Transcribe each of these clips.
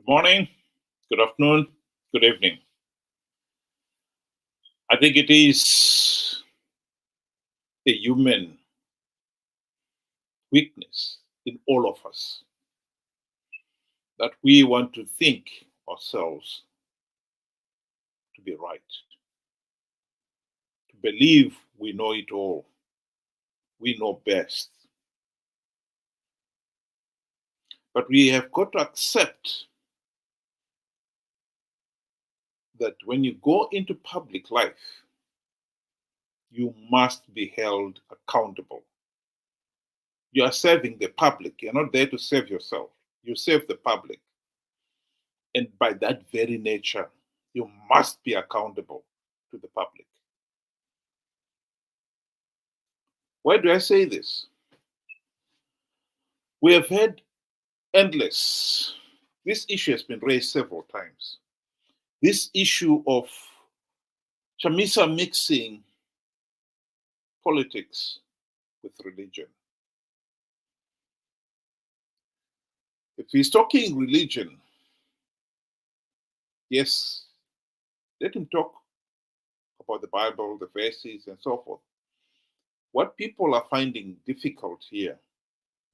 Morning, good afternoon, good evening. I think it is a human weakness in all of us that we want to think ourselves to be right, to believe we know it all, we know best. But we have got to accept that when you go into public life, you must be held accountable. You are serving the public. You're not there to serve yourself. You serve the public. And by that very nature, you must be accountable to the public. Why do I say this? We have had endless, this issue has been raised several times. This issue of Chamisa mixing politics with religion. If he's talking religion, yes, let him talk about the Bible, the verses, and so forth. What people are finding difficult here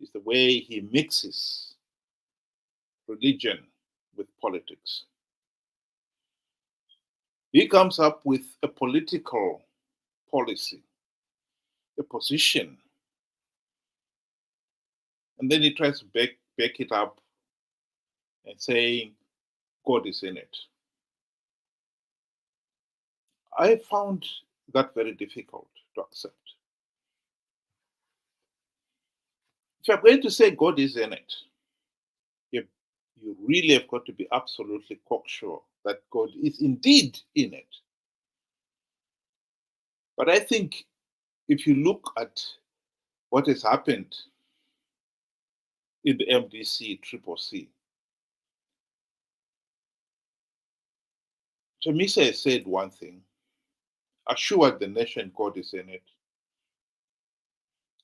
is the way he mixes religion with politics. He comes up with a political policy, a position, and then he tries to back it up and saying God is in it. I found that very difficult to accept. If you're going to say God is in it, you really have got to be absolutely cocksure that God is indeed in it. But I think if you look at what has happened in the MDC, CCC, Chamisa has said one thing, assured the nation God is in it,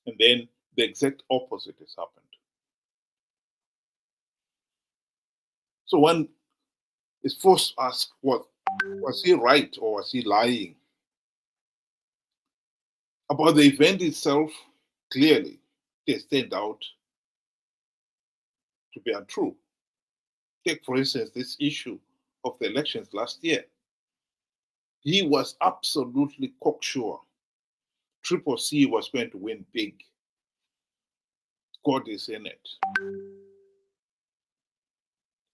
and then the exact opposite has happened. So one is forced to ask, was he right or was he lying? About the event itself, clearly, it turned out to be untrue. Take, for instance, this issue of the elections last year. He was absolutely cocksure CCC was going to win big. God is in it.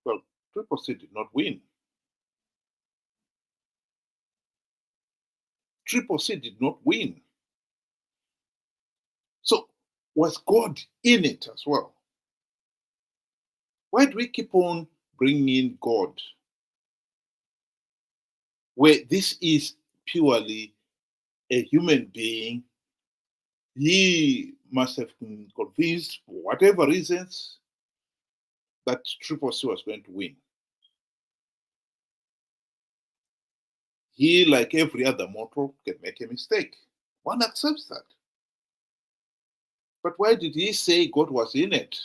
Well, CCC did not win. CCC did not win. So, was God in it as well? Why do we keep on bringing in God, where this is purely a human being? He must have been convinced, for whatever reasons, that CCC was going to win. He, like every other mortal, can make a mistake. One accepts that. But why did he say God was in it?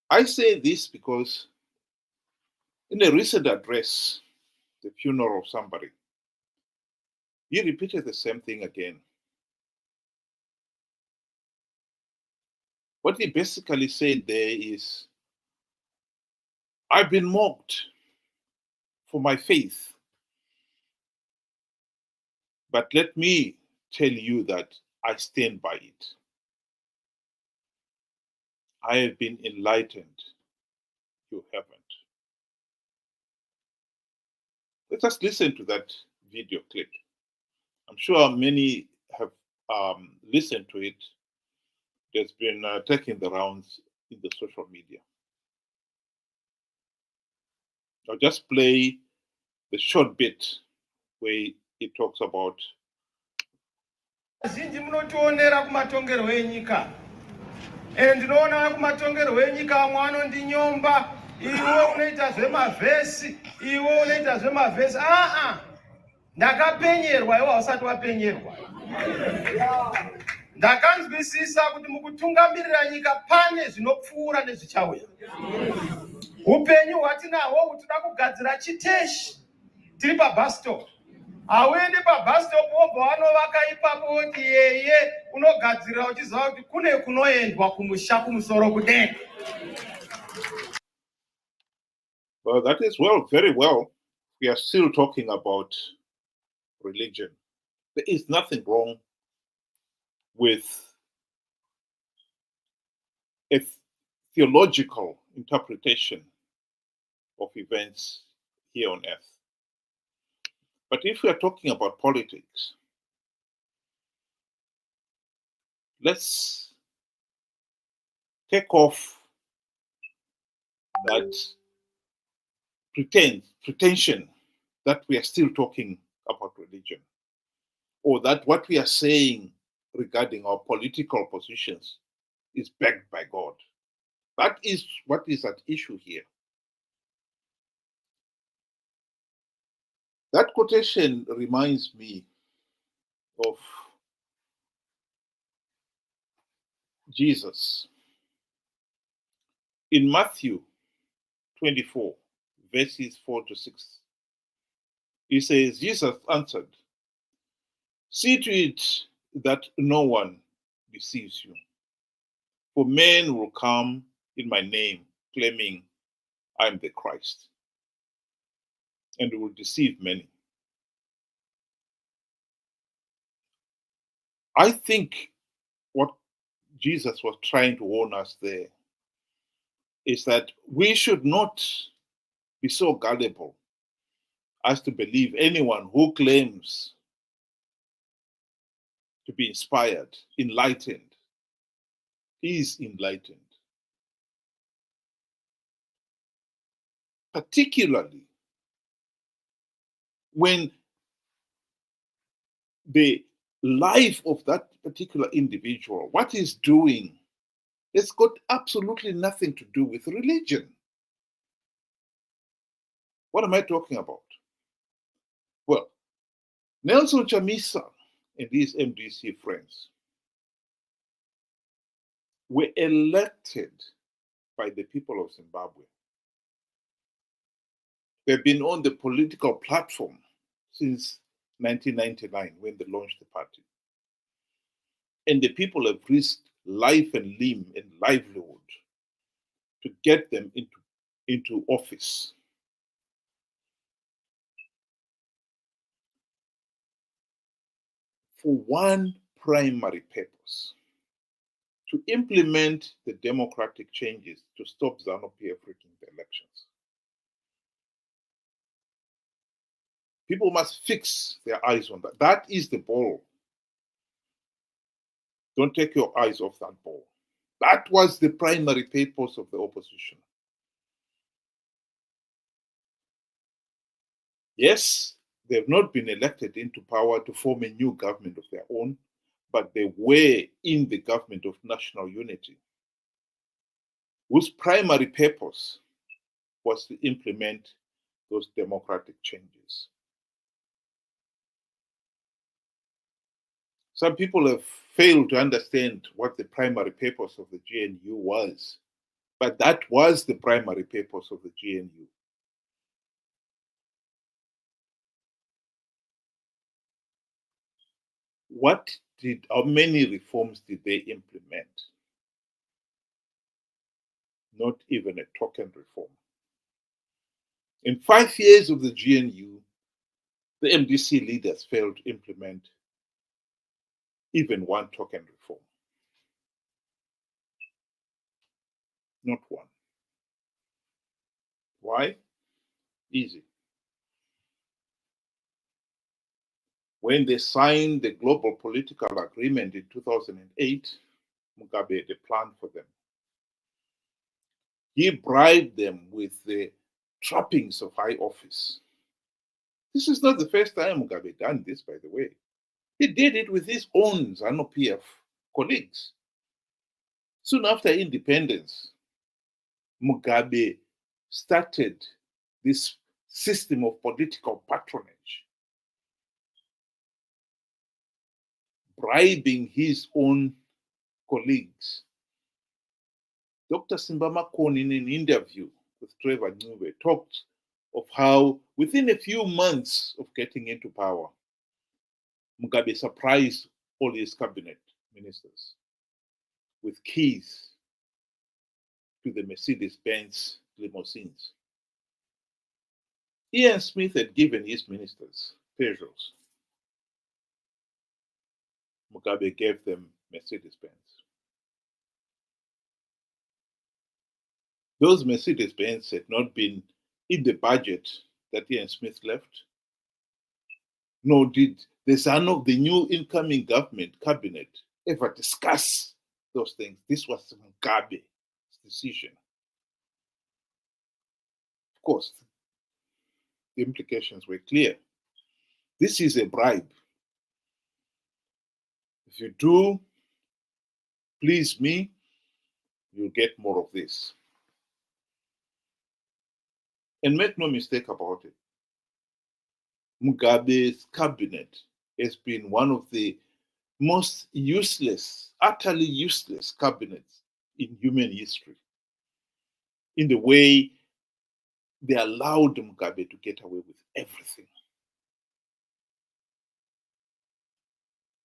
I say this because in a recent address, the funeral of somebody, he repeated the same thing again. What he basically said there is, I've been mocked for my faith, but let me tell you that I stand by it. I have been enlightened. You haven't. Let us listen to that video clip. I'm sure many have listened to it. It's been taking the rounds in the social media. I'll just play the short bit where it talks about Zhinji munotionera kumatongerwo enyika. Ndinoona kumatongerwo enyika mwanondinyomba. Iwe unoita zvemavhesi, iwe unoita zvemavhesi. Ndakapenyerwa iwe usati wapenyerwa. Ndakanzwisisa kuti mukutungamirira nyika pane zvinopfuura nezvichauya. Upenyu hwatinahwo tinoda kugadzira chiteshi tiri pabus stop. Hauendi pabus stop wobva wanovaka ipapo woti yeye unogadzirira uchiziva kuti kune kunoendwa kumusha kumusoro kudenga. Well, that is very well. We are still talking about religion. There is nothing wrong with a theological interpretation of events here on earth. But if we are talking about politics, let's take off that pretension that we are still talking about religion, or that what we are saying regarding our political positions is backed by God. That is what is at issue here. That quotation reminds me of Jesus. In Matthew 24, verses 4 to 6, he says, Jesus answered, "See to it that no one deceives you. For men will come in my name, claiming I am the Christ, and will deceive many." I think what Jesus was trying to warn us there is that we should not be so gullible as to believe anyone who claims to be inspired, enlightened, is enlightened. Particularly when the life of that particular individual, what he's doing, has got absolutely nothing to do with religion. What am I talking about? Well, Nelson Chamisa and his MDC friends were elected by the people of Zimbabwe. They've been on the political platform since 1999 when they launched the party. And the people have risked life and limb and livelihood to get them into office. For one primary purpose: to implement the democratic changes to stop ZANU-PF rigging the elections. People must fix their eyes on that. That is the ball. Don't take your eyes off that ball. That was the primary purpose of the opposition. Yes, they have not been elected into power to form a new government of their own, but they were in the government of national unity, whose primary purpose was to implement those democratic changes. Some people have failed to understand what the primary purpose of the GNU was, but that was the primary purpose of the GNU. How many reforms did they implement? Not even a token reform. In 5 years of the GNU, the MDC leaders failed to implement even one token reform. Not one. Why? Easy. When they signed the global political agreement in 2008, Mugabe had a plan for them. He bribed them with the trappings of high office. This is not the first time Mugabe done this, by the way. He did it with his own ZANU-PF colleagues. Soon after independence, Mugabe started this system of political patronage, bribing his own colleagues. Dr. Simba Makon, in an interview with Trevor Ncube, talked of how within a few months of getting into power, Mugabe surprised all his cabinet ministers with keys to the Mercedes-Benz limousines. Ian Smith had given his ministers Peugeots. Mugabe gave them Mercedes-Benz. Those Mercedes-Benz had not been in the budget that Ian Smith left, nor did the new incoming government cabinet ever discuss those things. This was Mugabe's decision. Of course, the implications were clear. This is a bribe. If you do please me, you'll get more of this. And make no mistake about it, Mugabe's cabinet has been one of the most useless, utterly useless cabinets in human history, in the way they allowed Mugabe to get away with everything.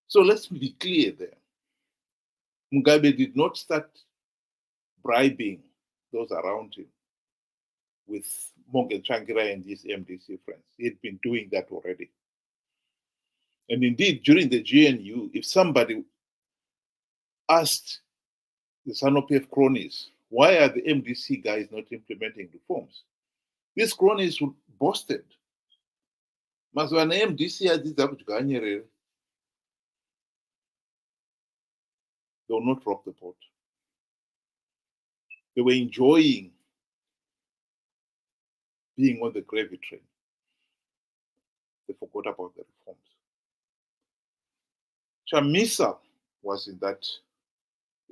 So let's be clear there. Mugabe did not start bribing those around him with Morgan Tsvangirai and his MDC friends. He had been doing that already. And indeed, during the GNU, if somebody asked the SANU-PF cronies, why are the MDC guys not implementing reforms? These cronies would boasted. Mazwana MDC they will not rock the boat. They were enjoying being on the gravy train. They forgot about the reforms. Chamisa was in that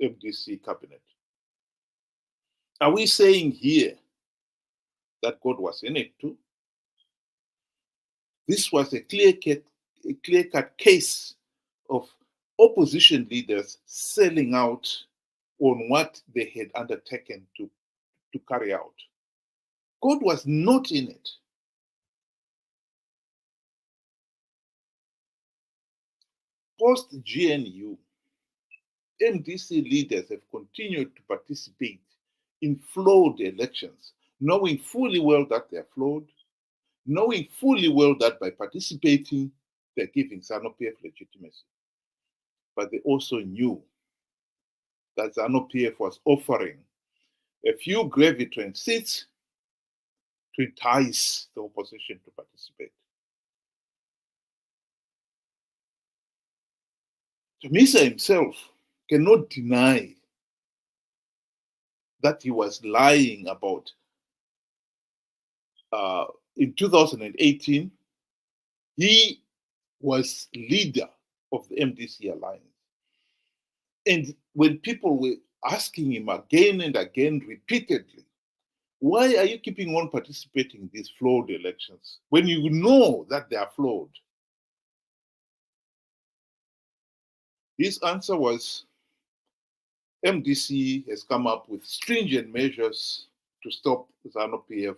MDC cabinet. Are we saying here that God was in it too? This was a clear-cut case of opposition leaders selling out on what they had undertaken to carry out. God was not in it. Post-GNU, MDC leaders have continued to participate in flawed elections, knowing fully well that they're flawed, knowing fully well that by participating, they're giving SANU-PF legitimacy. But they also knew that SANU-PF was offering a few gravy train seats to entice the opposition to participate. Chamisa himself cannot deny that he was lying about in 2018, he was leader of the MDC alliance. And when people were asking him again and again, repeatedly, why are you keeping on participating in these flawed elections when you know that they are flawed? His answer was, MDC has come up with stringent measures to stop ZANU-PF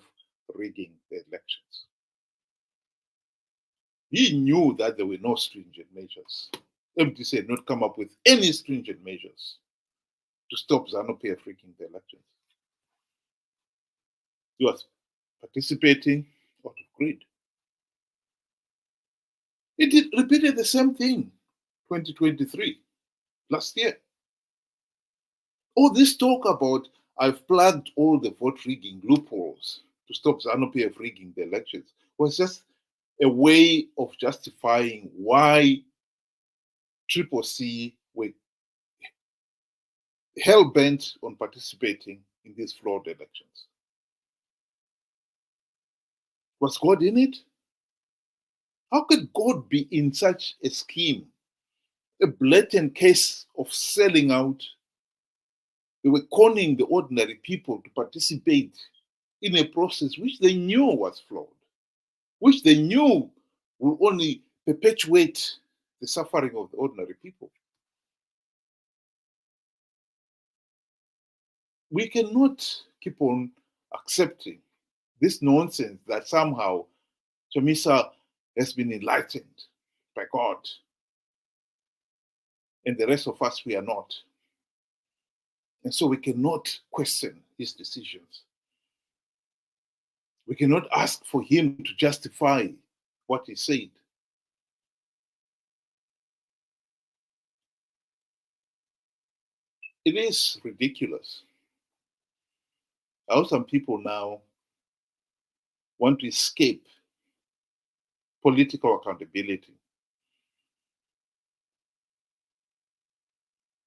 rigging the elections. He knew that there were no stringent measures. MDC had not come up with any stringent measures to stop ZANU-PF rigging the elections. He was participating out of greed. It repeated the same thing 2023, last year. All this talk about I've plugged all the vote rigging loopholes to stop ZANU-PF rigging the elections was just a way of justifying why CCC were hell-bent on participating in these flawed elections. Was God in it? How could God be in such a scheme? A blatant case of selling out. They were conning the ordinary people to participate in a process which they knew was flawed, which they knew will only perpetuate the suffering of the ordinary people. We cannot keep on accepting this nonsense that somehow Chamisa has been enlightened by God, and the rest of us, we are not. And so we cannot question his decisions. We cannot ask for him to justify what he said. It is ridiculous how some people now want to escape political accountability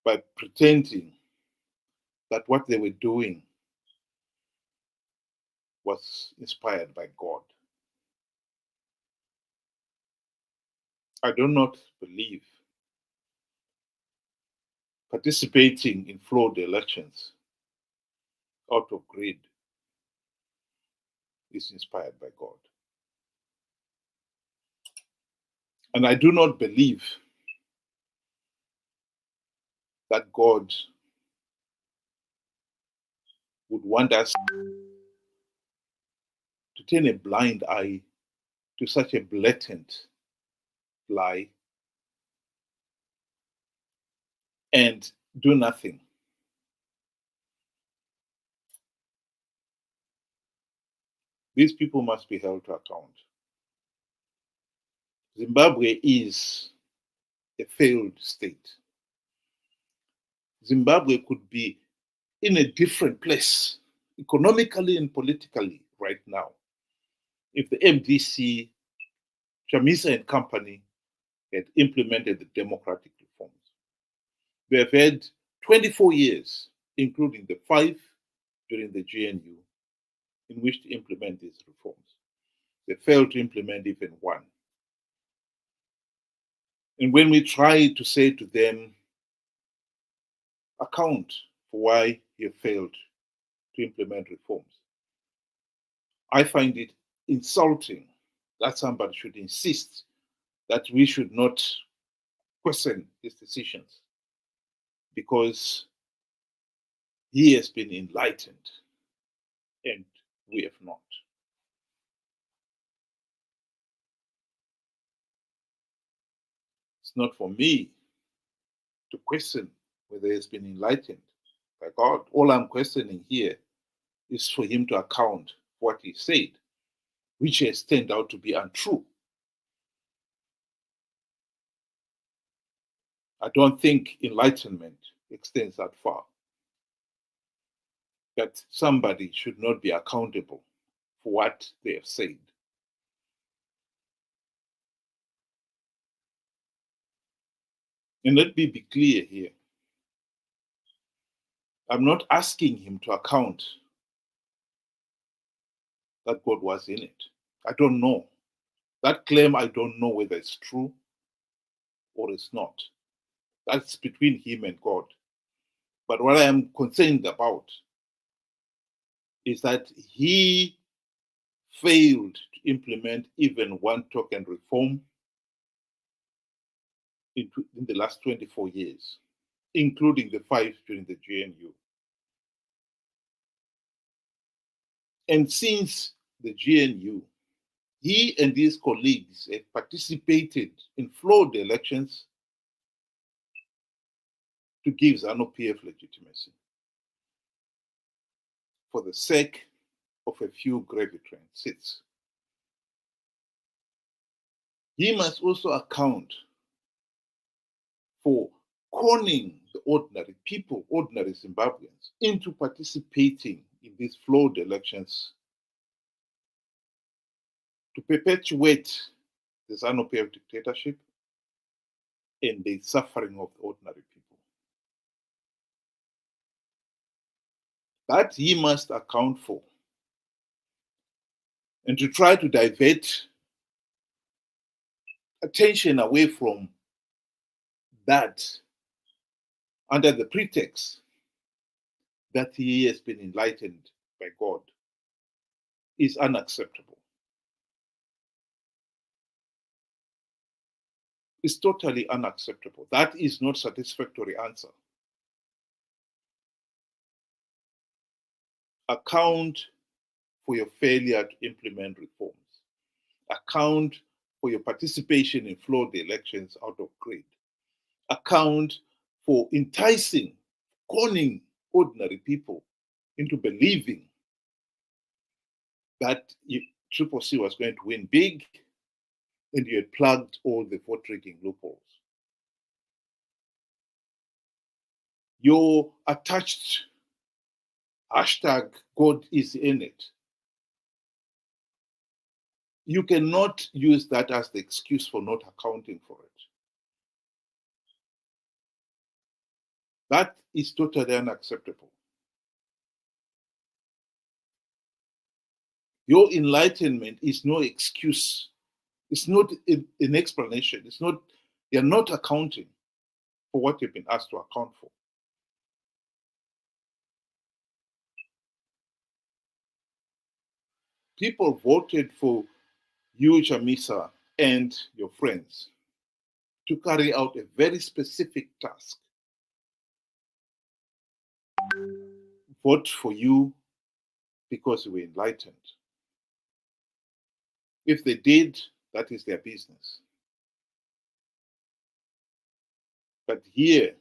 by pretending that what they were doing was inspired by God. I do not believe participating in flawed elections out of greed is inspired by God. And I do not believe that God would want us to turn a blind eye to such a blatant lie and do nothing. These people must be held to account. Zimbabwe is a failed state. Zimbabwe could be in a different place, economically and politically, right now, if the MDC, Chamisa and company had implemented the democratic reforms. They have had 24 years, including the 5 during the GNU, in which to implement these reforms. They failed to implement even one. And when we try to say to them, account for why you failed to implement reforms, I find it insulting that somebody should insist that we should not question his decisions because he has been enlightened and we have not. It's not for me to question whether he has been enlightened by God. All I'm questioning here is for him to account for what he said, which has turned out to be untrue. I don't think enlightenment extends that far. That somebody should not be accountable for what they have said. And let me be clear here. I'm not asking him to account that God was in it. I don't know. That claim, I don't know whether it's true or it's not. That's between him and God. But what I am concerned about is that he failed to implement even one token reform in the last 24 years, including the 5 during the GNU. And since the GNU, he and his colleagues have participated in flawed elections to give ZANU-PF legitimacy for the sake of a few gravy train seats. He must also account for conning the ordinary people, ordinary Zimbabweans, into participating in these flawed elections to perpetuate the ZANU-PF dictatorship and the suffering of the ordinary people. That he must account for. And to try to divert attention away from that under the pretext that he has been enlightened by God is unacceptable. is totally unacceptable. That is not a satisfactory answer. Account for your failure to implement reforms. Account for your participation in flawed elections out of greed. Account for enticing, conning ordinary people into believing that Triple C was going to win big and you had plugged all the vote rigging loopholes. Your attached hashtag God is in it. You cannot use that as the excuse for not accounting for it. That is totally unacceptable. Your enlightenment is no excuse. It's not an explanation. It's not, you're not accounting for what you've been asked to account for. People voted for you, Chamisa, and your friends to carry out a very specific task. Vote for you because you were enlightened. If they did, that is their business. But here,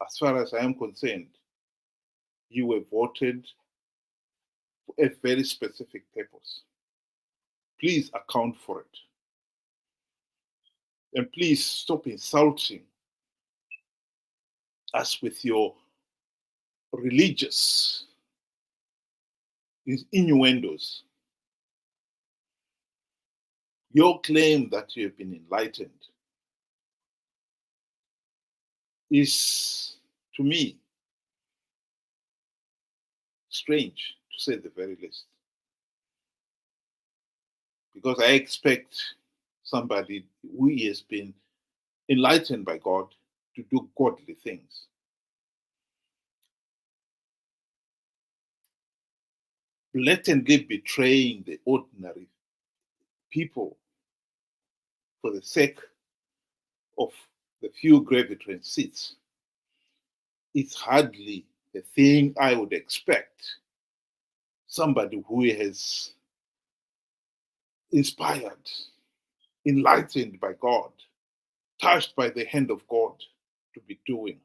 as far as I am concerned, you were voted for a very specific purpose. Please account for it. And please stop insulting us with your religious innuendos. Your claim that you have been enlightened is, to me, strange, to say the very least. Because I expect somebody who has been enlightened by God to do godly things. Blatantly betraying the ordinary people for the sake of the few gravitron seats, it's hardly a thing I would expect somebody who has inspired, enlightened by God, touched by the hand of God to be doing.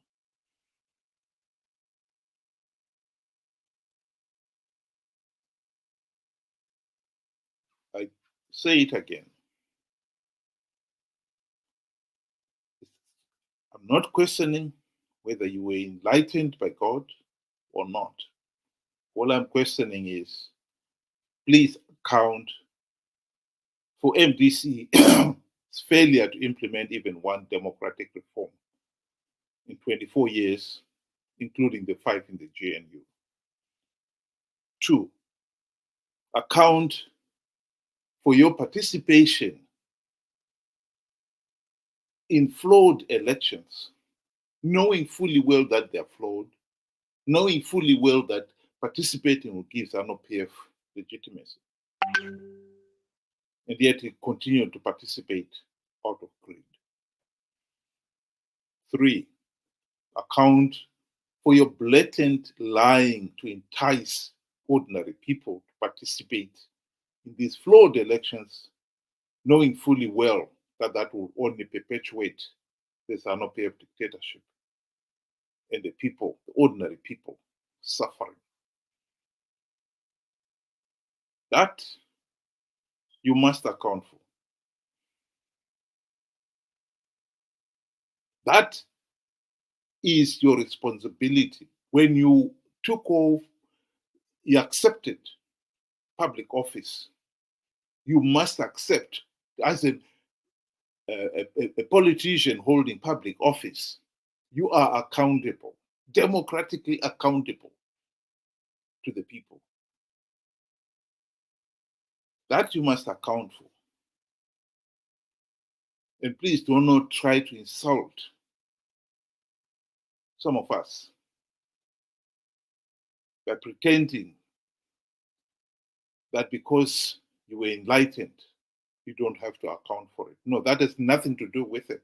I say it again. I'm not questioning whether you were enlightened by God or not. All I'm questioning is, please account for MDC's failure to implement even one democratic reform in 24 years, including the 5 in the GNU. 2, account for your participation in flawed elections, knowing fully well that they're flawed, knowing fully well that participating will give ZANU-PF legitimacy. And yet he continued to participate out of greed. 3, account for your blatant lying to entice ordinary people to participate in these flawed elections, knowing fully well that that will only perpetuate the ZANU-PF dictatorship and the people, the ordinary people, suffering. That you must account for. That is your responsibility. When you took off, you accepted public office, you must accept, as a politician holding public office, you are accountable, democratically accountable to the people. That you must account for. And please do not try to insult some of us by pretending that because you were enlightened, you don't have to account for it. No, that has nothing to do with it.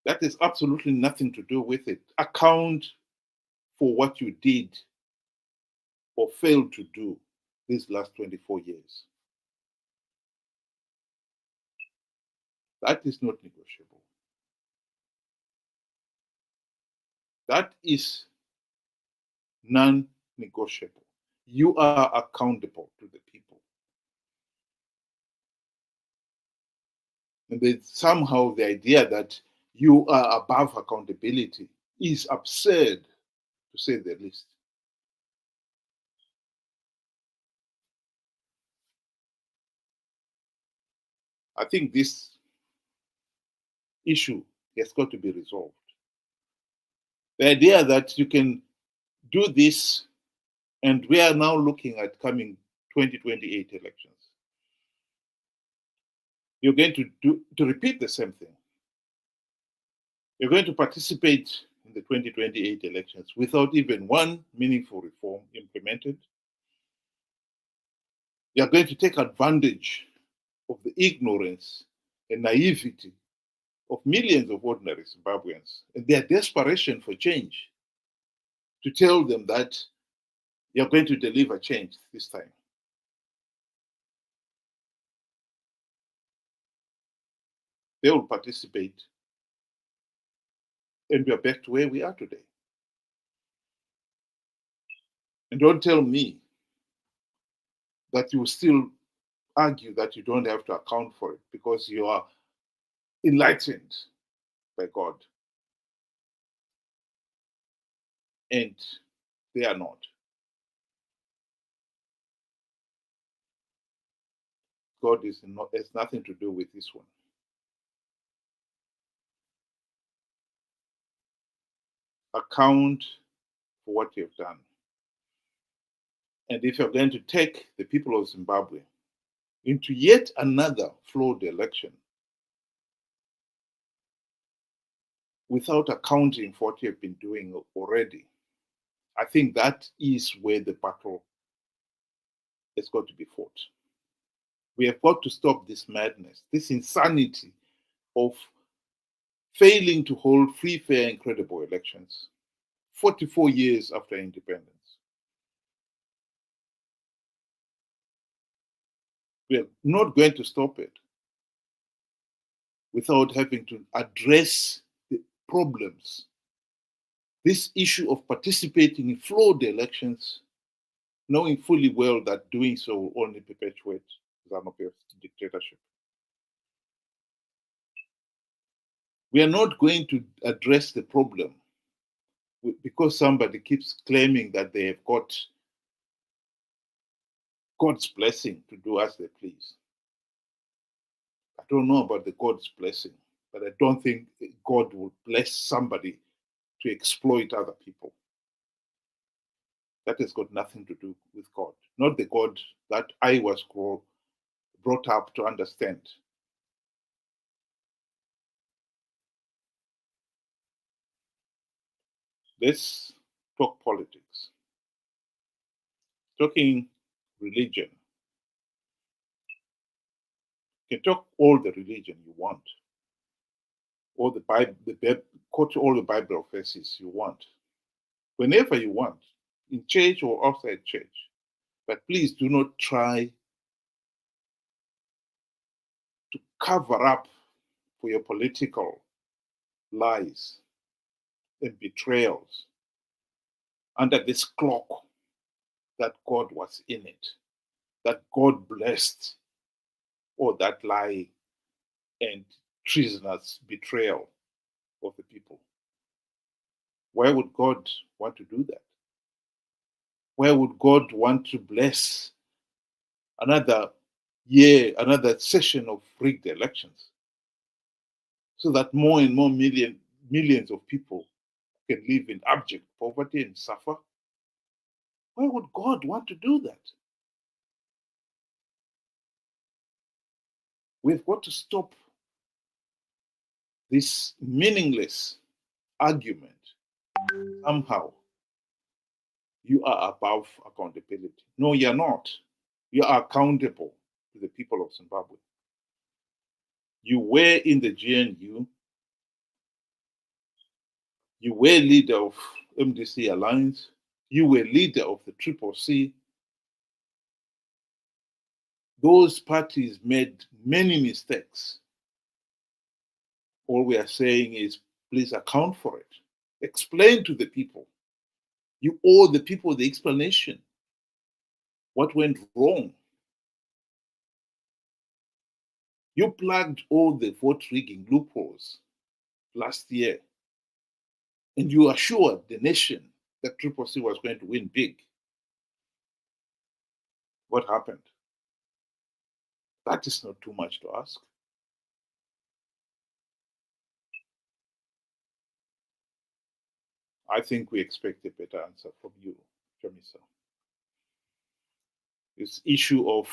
That is absolutely nothing to do with it. Account for what you did or failed to do these last 24 years. That is not negotiable. That is non-negotiable. You are accountable to the people. And then somehow the idea that you are above accountability is absurd, to say the least. I think this issue has got to be resolved. The idea that you can do this, and we are now looking at coming 2028 elections. You're going to repeat the same thing. You're going to participate in the 2028 elections without even one meaningful reform implemented. You're going to take advantage of the ignorance and naivety of millions of ordinary Zimbabweans and their desperation for change, to tell them that you're going to deliver change this time. They will participate, and we are back to where we are today. And don't tell me that you still argue that you don't have to account for it because you are enlightened by God. And they are not. God has nothing to do with this one. Account for what you've done. And if you're going to take the people of Zimbabwe into yet another flawed election without accounting for what you've been doing already, I think that is where the battle has got to be fought. We have got to stop this madness, this insanity of failing to hold free, fair, and credible elections 44 years after independence. We are not going to stop it without having to address the problems. This issue of participating in flawed elections, knowing fully well that doing so will only perpetuate ZANU-PF's dictatorship. We are not going to address the problem because somebody keeps claiming that they have got God's blessing to do as they please. I don't know about the God's blessing, but I don't think God will bless somebody to exploit other people. That has got nothing to do with God, not the God that I was brought up to understand. Let's talk politics. Talking religion. You can talk all the religion you want, all the Bible, quote all the Bible verses you want, whenever you want, in church or outside church. But please do not try to cover up for your political lies and betrayals under this cloak that God was in it, that God blessed all that lie and treasonous betrayal of the people. Why would God want to do that? Why would God want to bless another year, another session of rigged elections, so that more and more millions of people can live in abject poverty and suffer? Why would God want to do that? We've got to stop this meaningless argument. Somehow, you are above accountability. No, you're not. You are accountable to the people of Zimbabwe. You were in the GNU. You were leader of MDC Alliance. You were leader of the Triple C. Those parties made many mistakes. All we are saying is, please account for it. Explain to the people. You owe the people the explanation. What went wrong? You plugged all the vote rigging loopholes last year, and you assured the nation that Triple C was going to win big. What happened? That is not too much to ask. I think we expect a better answer from you, Chamisa. This issue of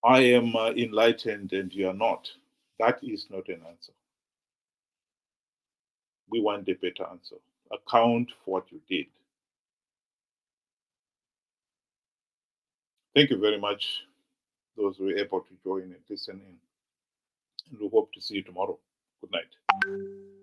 I am enlightened and you are not, that is not an answer. We want a better answer. Account for what you did. Thank you very much, those who were able to join and listen in. And we hope to see you tomorrow. Good night.